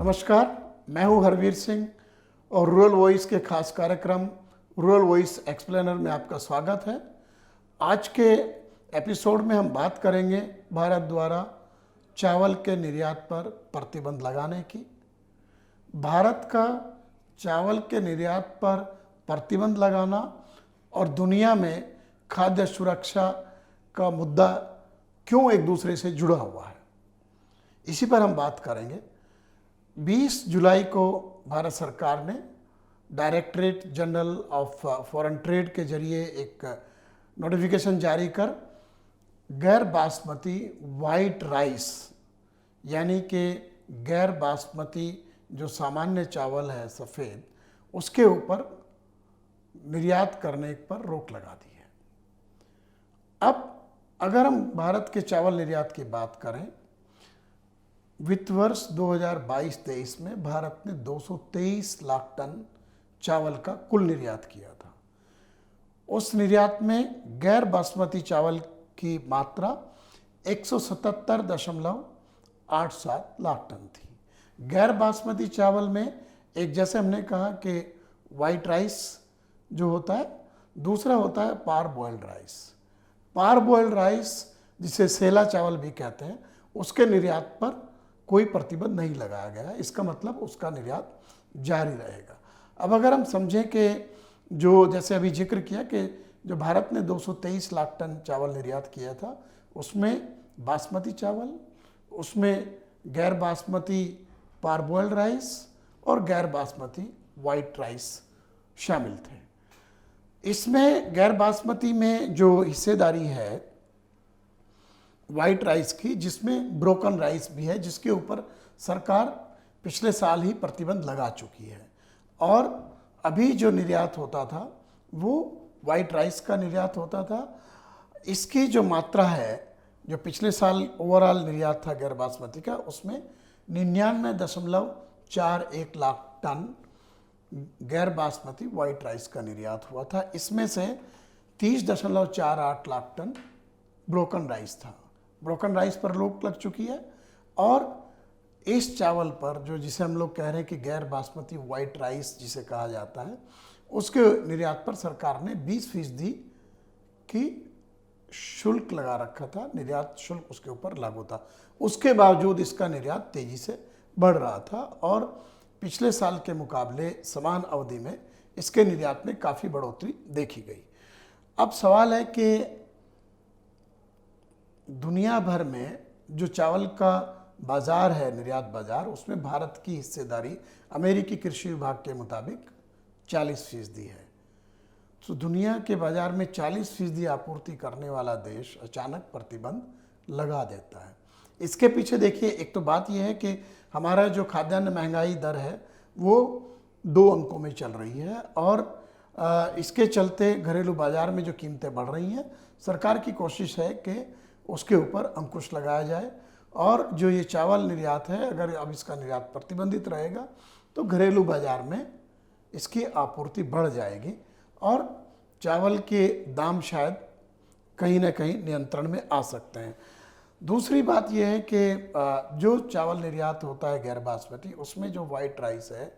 नमस्कार, मैं हूं हरवीर सिंह और रूरल वॉइस के खास कार्यक्रम रूरल वॉइस एक्सप्लेनर में आपका स्वागत है। आज के एपिसोड में हम बात करेंगे भारत द्वारा चावल के निर्यात पर प्रतिबंध लगाने की। भारत का चावल के निर्यात पर प्रतिबंध लगाना और दुनिया में खाद्य सुरक्षा का मुद्दा क्यों एक दूसरे से जुड़ा हुआ है, इसी पर हम बात करेंगे। 20 जुलाई को भारत सरकार ने directorate general of foreign trade के जरिए एक नोटिफिकेशन जारी कर गैर बासमती वाइट राइस यानी कि गैर बासमती जो सामान्य चावल है सफ़ेद, उसके ऊपर निर्यात करने पर रोक लगा दी है। अब अगर हम भारत के चावल निर्यात की बात करें, वित्त वर्ष 2022-23 में भारत ने 223 लाख टन चावल का कुल निर्यात किया था। उस निर्यात में गैर बासमती चावल की मात्रा 177.87 लाख टन थी। गैर बासमती चावल में एक, जैसे हमने कहा कि वाइट राइस जो होता है, दूसरा होता है पार बॉइल्ड राइस। पार बॉइल्ड राइस जिसे सेला चावल भी कहते हैं, उसके निर्यात पर कोई प्रतिबंध नहीं लगाया गया। इसका मतलब उसका निर्यात जारी रहेगा। अब अगर हम समझें कि जो जैसे अभी जिक्र किया कि जो भारत ने 223 लाख टन चावल निर्यात किया था, उसमें बासमती चावल, उसमें गैर बासमती पारबॉइल्ड राइस और गैर बासमती वाइट राइस शामिल थे। इसमें गैर बासमती में जो हिस्सेदारी है वाइट राइस की, जिसमें ब्रोकन राइस भी है, जिसके ऊपर सरकार पिछले साल ही प्रतिबंध लगा चुकी है। और अभी जो निर्यात होता था वो वाइट राइस का निर्यात होता था। इसकी जो मात्रा है, जो पिछले साल ओवरऑल निर्यात था गैर बासमती का, उसमें 99.41 लाख टन गैर बासमती वाइट राइस का निर्यात हुआ था। इसमें से 30.48 लाख टन ब्रोकन राइस था। ब्रोकन राइस पर रोक लग चुकी है और इस चावल पर, जो जिसे हम लोग कह रहे हैं कि गैर बासमती वाइट राइस जिसे कहा जाता है, उसके निर्यात पर सरकार ने 20% की शुल्क लगा रखा था। निर्यात शुल्क उसके ऊपर लागू था। उसके बावजूद इसका निर्यात तेजी से बढ़ रहा था और पिछले साल के मुकाबले समान अवधि में इसके निर्यात में काफ़ी बढ़ोतरी देखी गई। अब सवाल है कि दुनिया भर में जो चावल का बाज़ार है, निर्यात बाज़ार, उसमें भारत की हिस्सेदारी अमेरिकी कृषि विभाग के मुताबिक 40% है। तो दुनिया के बाज़ार में 40% आपूर्ति करने वाला देश अचानक प्रतिबंध लगा देता है। इसके पीछे देखिए, एक तो बात यह है कि हमारा जो खाद्यान्न महंगाई दर है वो 2 अंकों में चल रही है और इसके चलते घरेलू बाज़ार में जो कीमतें बढ़ रही हैं, सरकार की कोशिश है कि उसके ऊपर अंकुश लगाया जाए। और जो ये चावल निर्यात है, अगर अब इसका निर्यात प्रतिबंधित रहेगा तो घरेलू बाज़ार में इसकी आपूर्ति बढ़ जाएगी और चावल के दाम शायद कहीं ना कहीं नियंत्रण में आ सकते हैं। दूसरी बात यह है कि जो चावल निर्यात होता है गैर बासमती, उसमें जो वाइट राइस है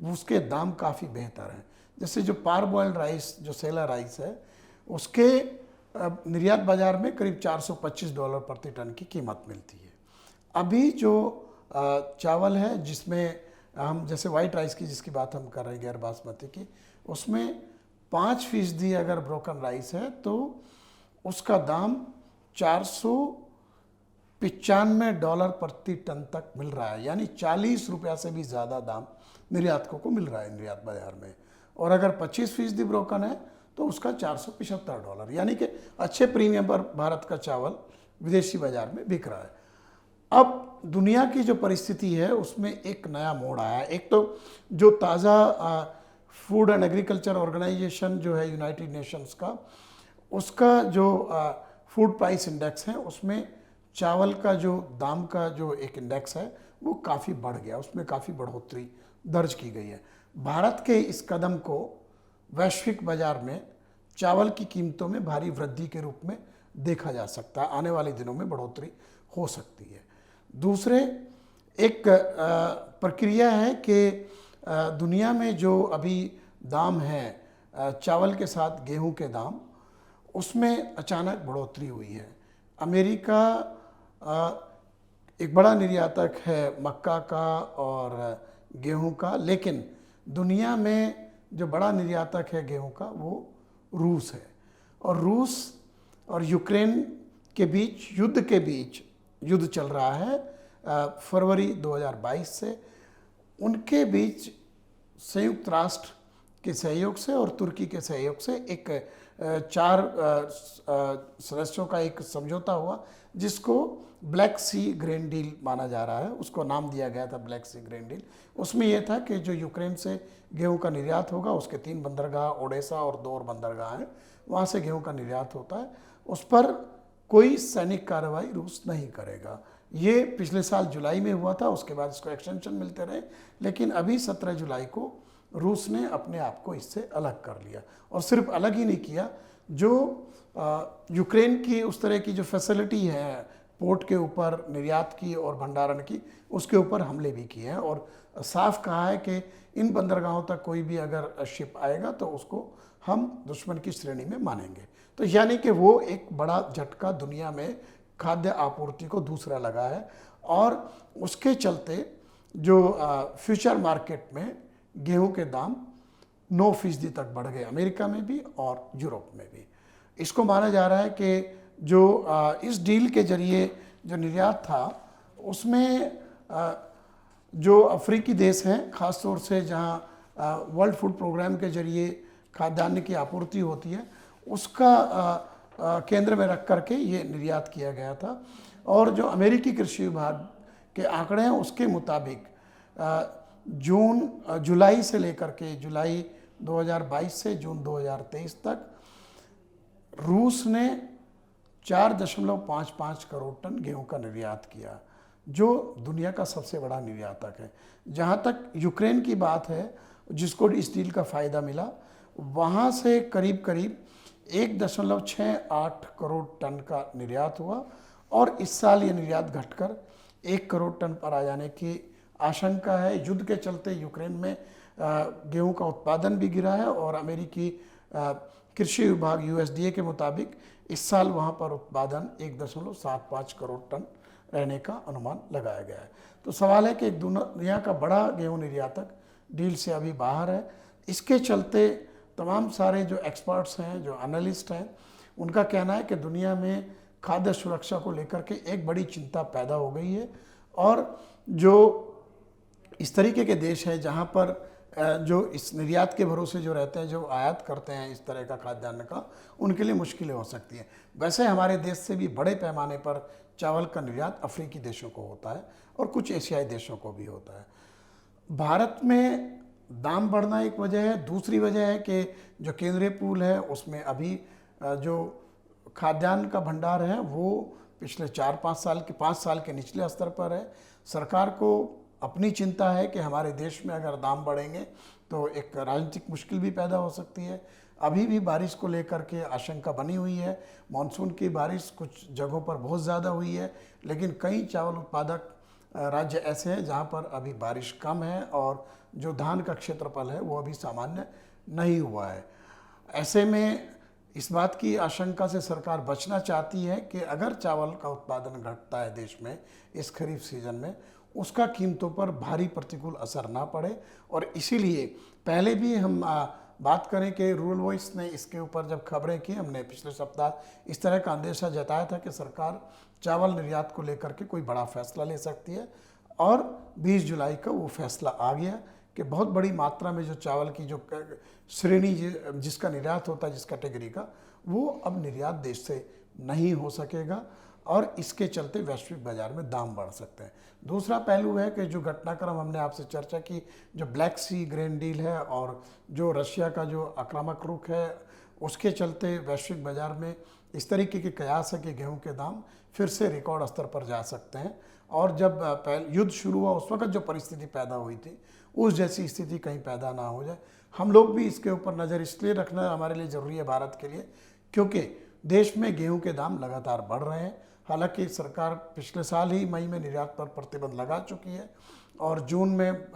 उसके दाम काफ़ी बेहतर हैं। जैसे जो पार बॉइल्ड राइस, जो सेला राइस है, उसके निर्यात बाज़ार में करीब $425 प्रति टन की कीमत मिलती है। अभी जो चावल है जिसमें हम, जैसे वाइट राइस की जिसकी बात हम कर रहे हैं गैर बासमती की, उसमें 5% अगर ब्रोकन राइस है तो उसका दाम $495 प्रति टन तक मिल रहा है, यानी 40 रुपया से भी ज़्यादा दाम निर्यातकों को मिल रहा है निर्यात बाज़ार में। और अगर 25% ब्रोकन है तो उसका $475, यानी कि अच्छे प्रीमियम पर भारत का चावल विदेशी बाज़ार में बिक रहा है। अब दुनिया की जो परिस्थिति है उसमें एक नया मोड़ आया है। एक तो जो ताज़ा फूड एंड एग्रीकल्चर ऑर्गेनाइजेशन जो है यूनाइटेड नेशंस का, उसका जो फूड प्राइस इंडेक्स है, उसमें चावल का जो दाम का जो एक इंडेक्स है वो काफ़ी बढ़ गया, उसमें काफ़ी बढ़ोतरी दर्ज की गई है। भारत के इस कदम को वैश्विक बाज़ार में चावल की कीमतों में भारी वृद्धि के रूप में देखा जा सकता है। आने वाले दिनों में बढ़ोतरी हो सकती है। दूसरे, एक प्रक्रिया है कि दुनिया में जो अभी दाम है चावल के साथ गेहूं के दाम, उसमें अचानक बढ़ोतरी हुई है। अमेरिका एक बड़ा निर्यातक है मक्का का और गेहूं का, लेकिन दुनिया में जो बड़ा निर्यातक है गेहूं का वो रूस है। और रूस और यूक्रेन के बीच युद्ध चल रहा है फरवरी 2022 से। उनके बीच संयुक्त राष्ट्र के सहयोग से और तुर्की के सहयोग से एक 4 सदस्यों का एक समझौता हुआ, जिसको ब्लैक सी ग्रेन डील माना जा रहा है। उसको नाम दिया गया था ब्लैक सी ग्रेन डील। उसमें यह था कि जो यूक्रेन से गेहूं का निर्यात होगा, उसके 3 बंदरगाह ओडेसा और 2 और बंदरगाह हैं, वहाँ से गेहूं का निर्यात होता है। उस पर कोई सैनिक कार्रवाई रूस नहीं करेगा। ये पिछले साल जुलाई में हुआ था, उसके बाद इसको एक्सटेंशन मिलते रहे, लेकिन अभी 17 जुलाई को रूस ने अपने आप को इससे अलग कर लिया। और सिर्फ अलग ही नहीं किया, जो यूक्रेन की उस तरह की जो फैसिलिटी है पोर्ट के ऊपर निर्यात की और भंडारण की, उसके ऊपर हमले भी किए हैं। और साफ कहा है कि इन बंदरगाहों तक कोई भी अगर शिप आएगा तो उसको हम दुश्मन की श्रेणी में मानेंगे। तो यानी कि वो एक बड़ा झटका दुनिया में खाद्य आपूर्ति को दूसरा लगा है। और उसके चलते जो फ्यूचर मार्केट में गेहूं के दाम 9% तक बढ़ गए, अमेरिका में भी और यूरोप में भी। इसको माना जा रहा है कि जो इस डील के जरिए जो निर्यात था, उसमें जो अफ्रीकी देश हैं, ख़ास तौर से जहां वर्ल्ड फूड प्रोग्राम के जरिए खाद्यान्न की आपूर्ति होती है, उसका केंद्र में रख करके ये निर्यात किया गया था। और जो अमेरिकी कृषि विभाग के आंकड़े हैं उसके मुताबिक जुलाई से लेकर के जुलाई 2022 से जून 2023 तक रूस ने 4.55 करोड़ टन गेहूं का निर्यात किया, जो दुनिया का सबसे बड़ा निर्यातक है। जहां तक यूक्रेन की बात है, जिसको इस डील का फ़ायदा मिला, वहां से करीब करीब 1.68 करोड़ टन का निर्यात हुआ। और इस साल ये निर्यात घटकर 1 करोड़ टन पर आ जाने की आशंका है। युद्ध के चलते यूक्रेन में गेहूं का उत्पादन भी गिरा है और अमेरिकी कृषि विभाग USDA के मुताबिक इस साल वहां पर उत्पादन 1.75 करोड़ टन रहने का अनुमान लगाया गया है। तो सवाल है कि एक दुनिया का बड़ा गेहूं निर्यातक डील से अभी बाहर है। इसके चलते तमाम सारे जो एक्सपर्ट्स हैं, जो एनालिस्ट हैं, उनका कहना है कि दुनिया में खाद्य सुरक्षा को लेकर के एक बड़ी चिंता पैदा हो गई है। और जो इस तरीके के देश हैं जहां पर जो इस निर्यात के भरोसे जो रहते हैं, जो आयात करते हैं इस तरह का खाद्यान्न का, उनके लिए मुश्किलें हो सकती हैं। वैसे हमारे देश से भी बड़े पैमाने पर चावल का निर्यात अफ्रीकी देशों को होता है और कुछ एशियाई देशों को भी होता है। भारत में दाम बढ़ना एक वजह है, दूसरी वजह है कि जो केंद्रीय पूल है उसमें अभी जो खाद्यान्न का भंडार है वो पिछले 5 साल के निचले स्तर पर है। सरकार को अपनी चिंता है कि हमारे देश में अगर दाम बढ़ेंगे तो एक राजनीतिक मुश्किल भी पैदा हो सकती है। अभी भी बारिश को लेकर के आशंका बनी हुई है। मानसून की बारिश कुछ जगहों पर बहुत ज़्यादा हुई है, लेकिन कई चावल उत्पादक राज्य ऐसे हैं जहां पर अभी बारिश कम है और जो धान का क्षेत्रफल है वो अभी सामान्य नहीं हुआ है। ऐसे में इस बात की आशंका से सरकार बचना चाहती है कि अगर चावल का उत्पादन घटता है देश में इस खरीफ सीजन में, उसका कीमतों पर भारी प्रतिकूल असर ना पड़े। और इसीलिए पहले भी हम बात करें कि रूरल वॉइस ने इसके ऊपर जब खबरें की, हमने पिछले सप्ताह इस तरह का अंदेशा जताया था कि सरकार चावल निर्यात को लेकर के कोई बड़ा फैसला ले सकती है। और 20 जुलाई का वो फैसला आ गया कि बहुत बड़ी मात्रा में जो चावल की जो श्रेणी जिसका निर्यात होता है, जिस कैटेगरी का, वो अब निर्यात देश से नहीं हो सकेगा और इसके चलते वैश्विक बाजार में दाम बढ़ सकते हैं। दूसरा पहलू है कि जो घटनाक्रम हमने आपसे चर्चा की, जो ब्लैक सी ग्रेन डील है और जो रशिया का जो आक्रामक रुख है, उसके चलते वैश्विक बाजार में इस तरीके के कयास है कि गेहूं के दाम फिर से रिकॉर्ड स्तर पर जा सकते हैं। और जब युद्ध शुरू हुआ उस वक्त जो परिस्थिति पैदा हुई थी, उस जैसी स्थिति कहीं पैदा ना हो जाए। हम लोग भी इसके ऊपर नज़र इसलिए रखना हमारे लिए ज़रूरी है भारत के लिए, क्योंकि देश में गेहूं के दाम लगातार बढ़ रहे हैं। हालांकि सरकार पिछले साल ही मई में निर्यात पर प्रतिबंध लगा चुकी है और जून में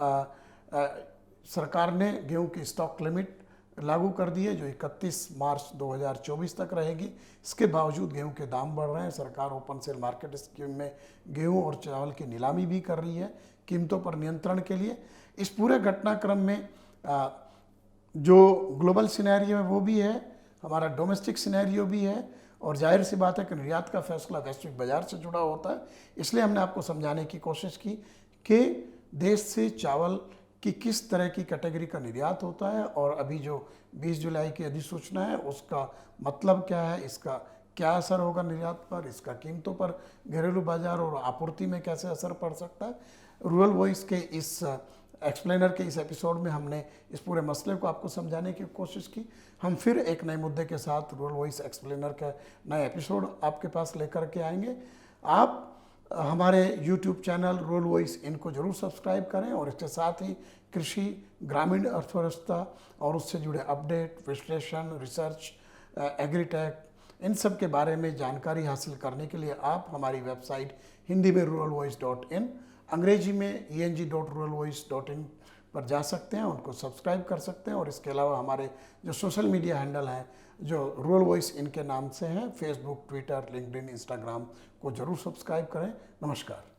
सरकार ने गेहूं की स्टॉक लिमिट लागू कर दी है जो 31 मार्च 2024 तक रहेगी। इसके बावजूद गेहूं के दाम बढ़ रहे हैं। सरकार ओपन सेल मार्केट स्कीम में गेहूं और चावल की नीलामी भी कर रही है कीमतों पर नियंत्रण के लिए। इस पूरे घटनाक्रम में जो ग्लोबल सिनेरियो है वो भी है, हमारा डोमेस्टिक सिनेरियो भी है और जाहिर सी बात है कि निर्यात का फैसला वैश्विक बाजार से जुड़ा होता है। इसलिए हमने आपको समझाने की कोशिश की कि देश से चावल कि किस तरह की कैटेगरी का निर्यात होता है और अभी जो 20 जुलाई की अधिसूचना है उसका मतलब क्या है, इसका क्या असर होगा निर्यात पर, इसका कीमतों पर, घरेलू बाजार और आपूर्ति में कैसे असर पड़ सकता है। रूरल वॉइस के इस एक्सप्लेनर के इस एपिसोड में हमने इस पूरे मसले को आपको समझाने की कोशिश की। हम फिर एक नए मुद्दे के साथ रूरल वॉइस एक्सप्लेनर का नया एपिसोड आपके पास लेकर के आएंगे। आप हमारे YouTube चैनल रूरल वॉइस इनको जरूर सब्सक्राइब करें और इसके साथ ही कृषि, ग्रामीण अर्थव्यवस्था और उससे जुड़े अपडेट, विश्लेषण, रिसर्च, एग्रीटेक, इन सब के बारे में जानकारी हासिल करने के लिए आप हमारी वेबसाइट हिंदी में ruralvoice.in, अंग्रेजी में eng.ruralvoice.in पर जा सकते हैं, उनको सब्सक्राइब कर सकते हैं। और इसके अलावा हमारे जो सोशल मीडिया हैंडल हैं जो रूरल वॉइस इनके नाम से हैं, फेसबुक, ट्विटर, लिंक्डइन, इंस्टाग्राम को जरूर सब्सक्राइब करें। नमस्कार।